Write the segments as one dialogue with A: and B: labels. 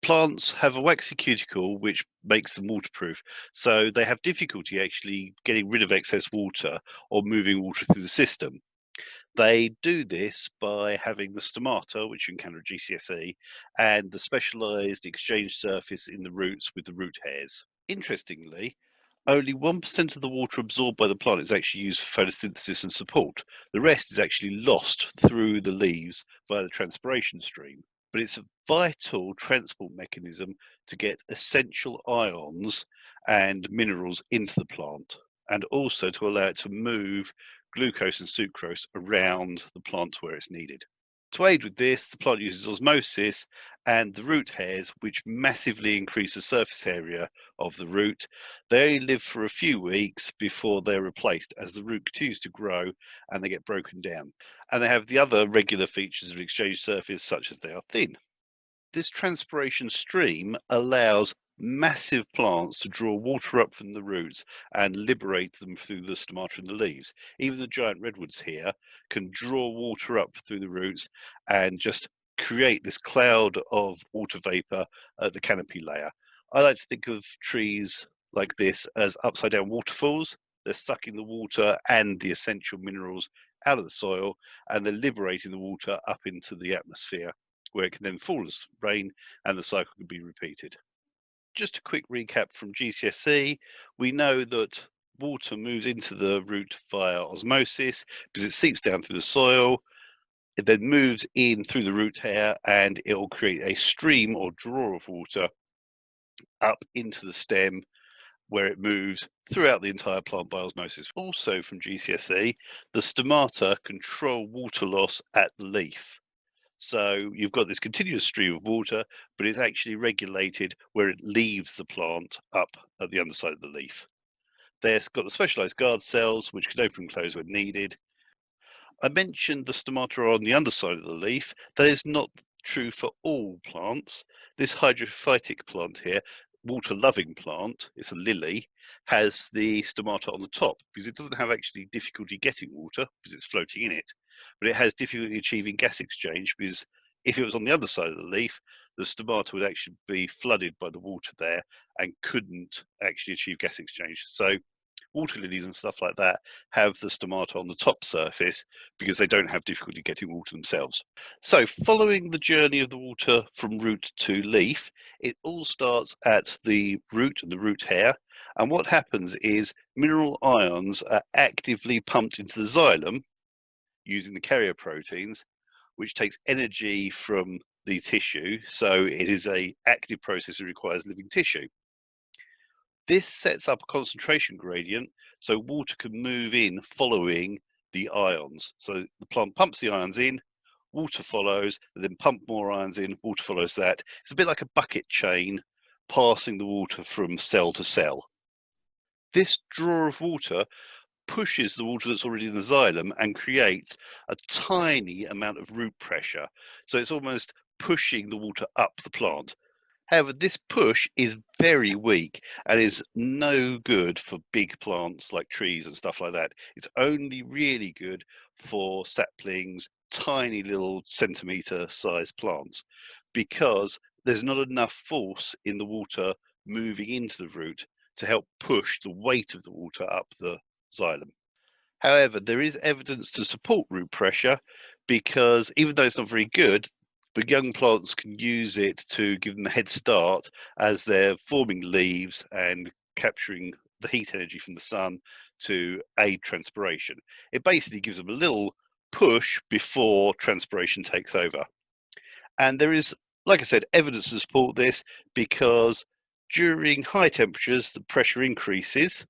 A: Plants have a waxy cuticle which makes them waterproof, so they have difficulty actually getting rid of excess water or moving water through the system. They do this by having the stomata, which you encounter at GCSE, and the specialised exchange surface in the roots with the root hairs. Interestingly, only 1% of the water absorbed by the plant is actually used for photosynthesis and support. The rest is actually lost through the leaves via the transpiration stream. But it's a vital transport mechanism to get essential ions and minerals into the plant, and also to allow it to move glucose and sucrose around the plant where it's needed. To aid with this, the plant uses osmosis and the root hairs, which massively increase the surface area of the root. They only live for a few weeks before they're replaced as the root continues to grow and they get broken down. And they have the other regular features of exchange surface, such as they are thin. This transpiration stream allows massive plants to draw water up from the roots and liberate them through the stomata and the leaves. Even the giant redwoods here can draw water up through the roots and just create this cloud of water vapor at the canopy layer. I like to think of trees like this as upside down waterfalls. They're sucking the water and the essential minerals out of the soil, and they're liberating the water up into the atmosphere, where it can then fall as rain and the cycle can be repeated. Just a quick recap from GCSE, we know that water moves into the root via osmosis because it seeps down through the soil. It then moves in through the root hair and it will create a stream or draw of water up into the stem, where it moves throughout the entire plant by osmosis. Also from GCSE, the stomata control water loss at the leaf. So you've got this continuous stream of water, but it's actually regulated where it leaves the plant up at the underside of the leaf. They've got the specialized guard cells, which can open and close when needed. I mentioned the stomata are on the underside of the leaf. That is not true for all plants. This hydrophytic plant here, water-loving plant, it's a lily, has the stomata on the top because it doesn't have actually difficulty getting water because it's floating in it, but it has difficulty achieving gas exchange because if it was on the other side of the leaf, the stomata would actually be flooded by the water there and couldn't actually achieve gas exchange. So water lilies and stuff like that have the stomata on the top surface because they don't have difficulty getting water themselves. So following the journey of the water from root to leaf, it all starts at the root and the root hair. And what happens is mineral ions are actively pumped into the xylem using the carrier proteins, which takes energy from the tissue. So it is an active process that requires living tissue. This sets up a concentration gradient so water can move in following the ions. So the plant pumps the ions in, water follows, then pump more ions in, water follows that. It's a bit like a bucket chain passing the water from cell to cell. This draw of water pushes the water that's already in the xylem and creates a tiny amount of root pressure. So it's almost pushing the water up the plant. However, this push is very weak and is no good for big plants like trees and stuff like that. It's only really good for saplings, tiny little centimetre sized plants, because there's not enough force in the water moving into the root to help push the weight of the water up the xylem. However, there is evidence to support root pressure because even though it's not very good, the young plants can use it to give them a head start as they're forming leaves and capturing the heat energy from the sun to aid transpiration. It basically gives them a little push before transpiration takes over. And there is, like I said, evidence to support this because during high temperatures, the pressure increases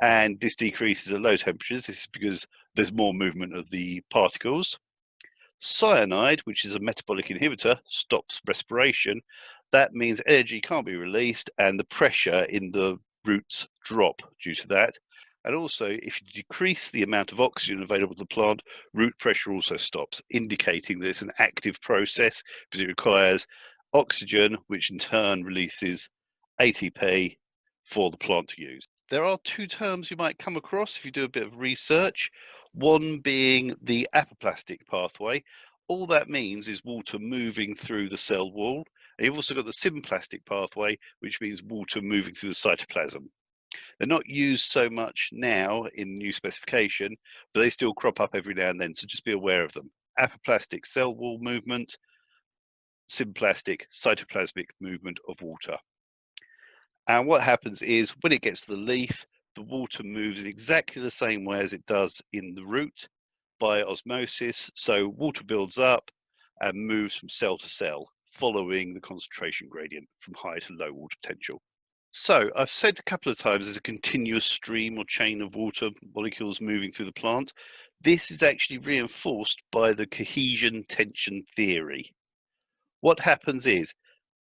A: and this decreases at low temperatures. This is because there's more movement of the particles. Cyanide, which is a metabolic inhibitor, stops respiration. That means energy can't be released and the pressure in the roots drop due to that. And also, if you decrease the amount of oxygen available to the plant, root pressure also stops, indicating that it's an active process because it requires oxygen, which in turn releases ATP for the plant to use. There are two terms you might come across if you do a bit of research, one being the apoplastic pathway. All that means is water moving through the cell wall, And you've also got the symplastic pathway, which means water moving through the cytoplasm. They're not used so much now in new specification, but they still crop up every now and then, so just be aware of them. Apoplastic cell wall movement, symplastic cytoplasmic movement of water. And what happens is when it gets to the leaf, the water moves in exactly the same way as it does in the root by osmosis. So water builds up and moves from cell to cell, following the concentration gradient from high to low water potential. So I've said a couple of times there's a continuous stream or chain of water molecules moving through the plant. This is actually reinforced by the cohesion-tension theory. What happens is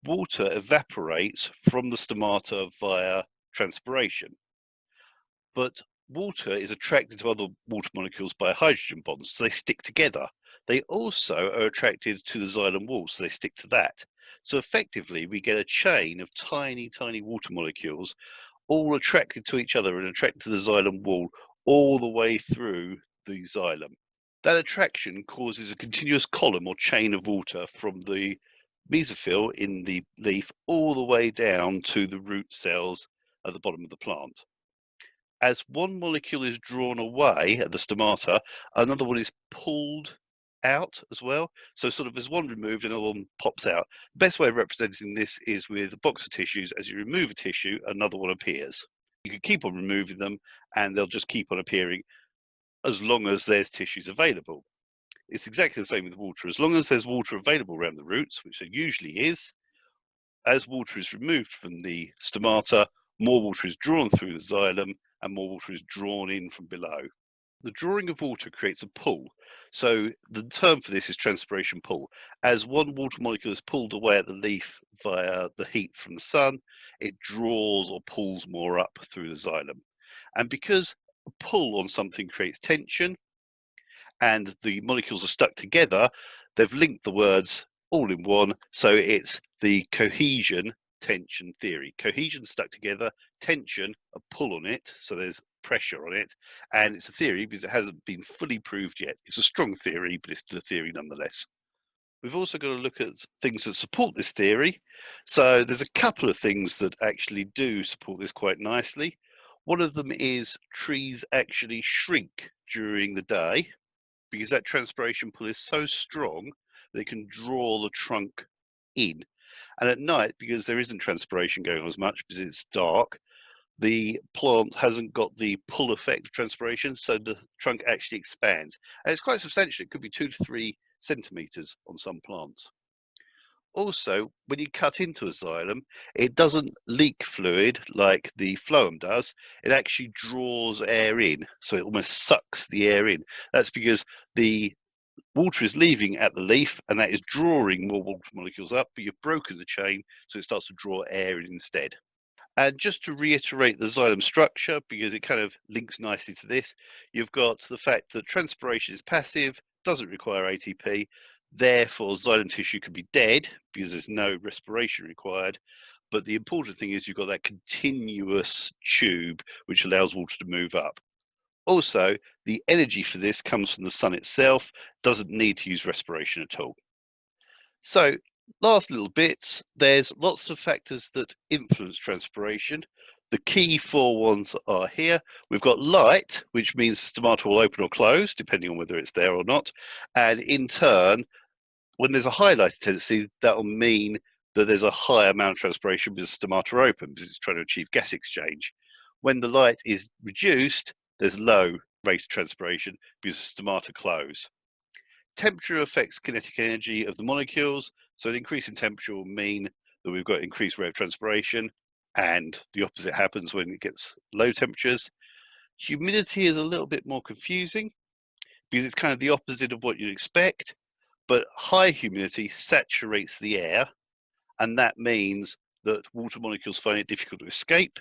A: water evaporates from the stomata via transpiration, but water is attracted to other water molecules by hydrogen bonds, so they stick together. They also are attracted to the xylem wall, so they stick to that. So effectively, we get a chain of tiny, tiny water molecules all attracted to each other and attracted to the xylem wall all the way through the xylem. That attraction causes a continuous column or chain of water from the mesophyll in the leaf all the way down to the root cells at the bottom of the plant. As one molecule is drawn away at the stomata, another one is pulled out as well. So sort of as one removed, another one pops out. The best way of representing this is with a box of tissues. As you remove a tissue, another one appears. You can keep on removing them and they'll just keep on appearing as long as there's tissues available. It's exactly the same with water. As long as there's water available around the roots, which there usually is, as water is removed from the stomata, more water is drawn through the xylem and more water is drawn in from below. The drawing of water creates a pull. So the term for this is transpiration pull. As one water molecule is pulled away at the leaf via the heat from the sun, it draws or pulls more up through the xylem. And because a pull on something creates tension, and the molecules are stuck together, they've linked the words all in one. So it's the cohesion tension theory. Cohesion stuck together, tension, a pull on it. So there's pressure on it. And it's a theory because it hasn't been fully proved yet. It's a strong theory, but it's still a theory nonetheless. We've also got to look at things that support this theory. So there's a couple of things that actually do support this quite nicely. One of them is trees actually shrink during the day, because that transpiration pull is so strong they can draw the trunk in. And at night, because there isn't transpiration going on as much because it's dark, the plant hasn't got the pull effect of transpiration, so the trunk actually expands. And it's quite substantial. It could be 2 to 3 centimeters on some plants. Also, when you cut into a xylem, it doesn't leak fluid like the phloem does. It actually draws air in, so it almost sucks the air in. That's because the water is leaving at the leaf and that is drawing more water molecules up, but you've broken the chain, so it starts to draw air in instead. And just to reiterate the xylem structure, because it kind of links nicely to this, you've got the fact that transpiration is passive, doesn't require ATP, therefore xylem tissue can be dead because there's no respiration required. But the important thing is you've got that continuous tube which allows water to move up. Also, the energy for this comes from the sun itself, doesn't need to use respiration at all. So, last little bits, there's lots of factors that influence transpiration. The key 4 ones are here. We've got light, which means stomata will open or close, depending on whether it's there or not. And in turn, when there's a high light intensity, that'll mean that there's a high amount of transpiration because stomata are open, because it's trying to achieve gas exchange. When the light is reduced, there's low rate of transpiration because stomata close. Temperature affects kinetic energy of the molecules, so the increase in temperature will mean that we've got increased rate of transpiration, and the opposite happens when it gets low temperatures. Humidity is a little bit more confusing because it's kind of the opposite of what you'd expect, but high humidity saturates the air, and that means that water molecules find it difficult to escape,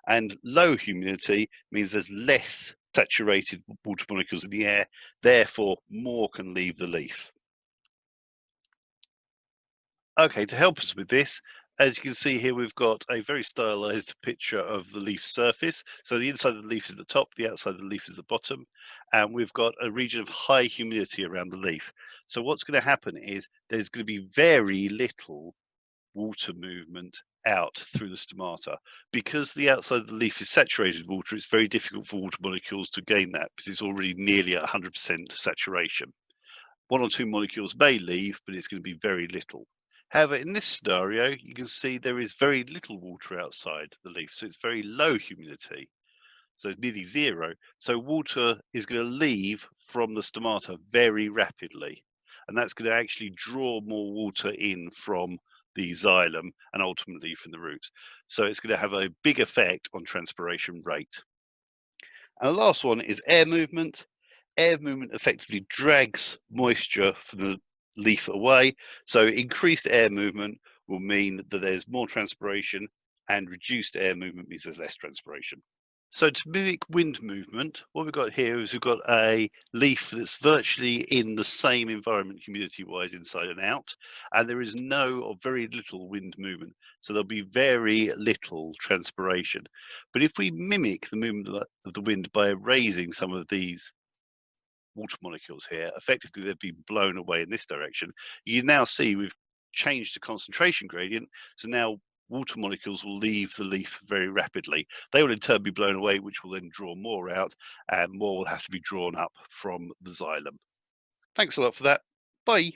A: and low humidity means there's less saturated water molecules in the air, therefore more can leave the leaf. Okay, to help us with this, as you can see here, we've got a very stylized picture of the leaf surface. So the inside of the leaf is the top, the outside of the leaf is the bottom, and we've got a region of high humidity around the leaf. So what's going to happen is there's going to be very little water movement out through the stomata. Because the outside of the leaf is saturated with water, it's very difficult for water molecules to gain that because it's already nearly at 100% saturation. One or two molecules may leave, but it's going to be very little. However, in this scenario, you can see there is very little water outside the leaf, so it's very low humidity. So it's nearly zero. So water is going to leave from the stomata very rapidly. And that's going to actually draw more water in from the xylem and ultimately from the roots. So it's going to have a big effect on transpiration rate. And the last one is air movement. Air movement effectively drags moisture from the leaf away. So increased air movement will mean that there's more transpiration, and reduced air movement means there's less transpiration. So to mimic wind movement, what we've got here is we've got a leaf that's virtually in the same environment humidity-wise inside and out, and there is no or very little wind movement. So there'll be very little transpiration. But if we mimic the movement of the wind by raising some of these water molecules here, effectively they've been blown away in this direction. You now see we've changed the concentration gradient. So now water molecules will leave the leaf very rapidly. They will in turn be blown away, which will then draw more out, and more will have to be drawn up from the xylem. Thanks a lot for that. Bye.